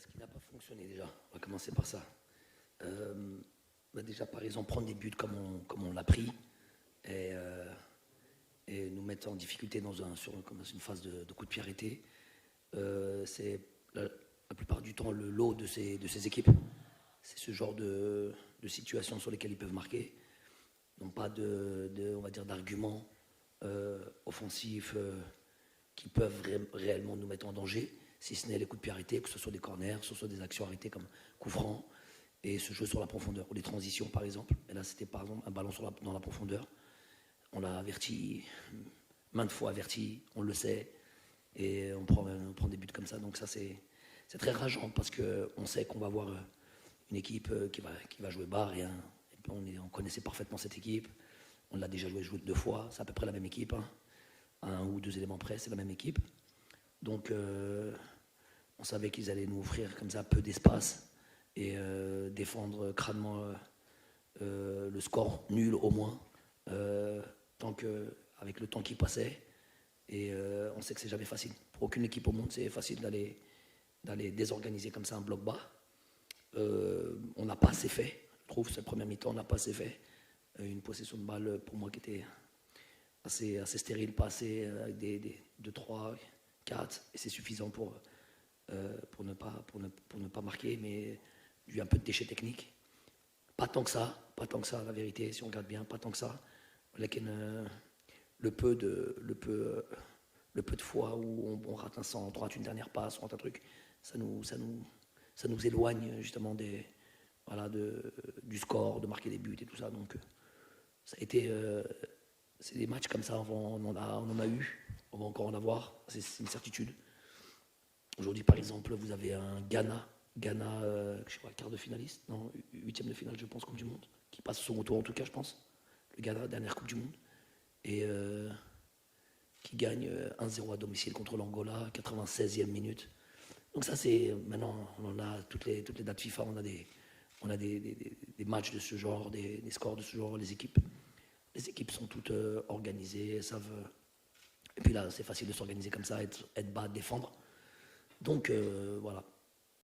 Ce qui n'a pas fonctionné déjà, on va commencer par ça. Déjà, par exemple, prendre des buts comme on l'a pris et nous mettre en difficulté dans une phase de coup de pied arrêté. C'est la plupart du temps le lot de ces équipes. C'est ce genre de situations sur lesquelles ils peuvent marquer. Ils n'ont pas on va dire, d'arguments offensifs qui peuvent réellement nous mettre en danger, si ce n'est les coups de pied arrêtés, que ce soit des corners, que ce soit des actions arrêtées comme coups francs, et se jouer sur la profondeur, ou les transitions par exemple. Et là, c'était par exemple un ballon dans la profondeur. On l'a averti, maintes fois averti, on le sait, et on prend des buts comme ça. Donc ça, c'est très rageant, parce qu'on sait qu'on va avoir une équipe qui va jouer bas, et on connaissait parfaitement cette équipe. On l'a déjà joué 2 fois, c'est à peu près la même équipe, hein. 1 ou 2 éléments près, c'est la même équipe. Donc on savait qu'ils allaient nous offrir comme ça peu d'espace et défendre crânement le score nul au moins, avec le temps qui passait. Et on sait que c'est jamais facile. Pour aucune équipe au monde, c'est facile d'aller désorganiser comme ça un bloc bas. On n'a pas assez fait, je trouve, cette première mi-temps, on n'a pas assez fait. Une possession de balle pour moi qui était assez stérile, pas assez, avec des 2, 3, 4, et c'est suffisant pour ne pas marquer, mais il y a un peu de déchets techniques. Pas tant que ça, la vérité, si on regarde bien, pas tant que ça. Le peu de fois où on rate un centre, on rate une dernière passe, on rate un truc, ça nous éloigne justement du score, de marquer des buts et tout ça. Donc ça a été, c'est des matchs comme ça, on en a eu, on va encore en avoir, c'est une certitude. Aujourd'hui, par exemple, vous avez un Ghana, je sais pas, quart de finaliste, non, 8e de finale, je pense, Coupe du Monde, qui passe au second tour en tout cas, je pense. Le Ghana, dernière Coupe du Monde, et qui gagne 1-0 à domicile contre l'Angola, 96e minute. Donc ça, c'est maintenant, on a toutes les dates FIFA, on a des matchs de ce genre, des scores de ce genre, les équipes sont toutes organisées, elles savent. Et puis là, c'est facile de s'organiser comme ça, être bas, défendre. Donc voilà,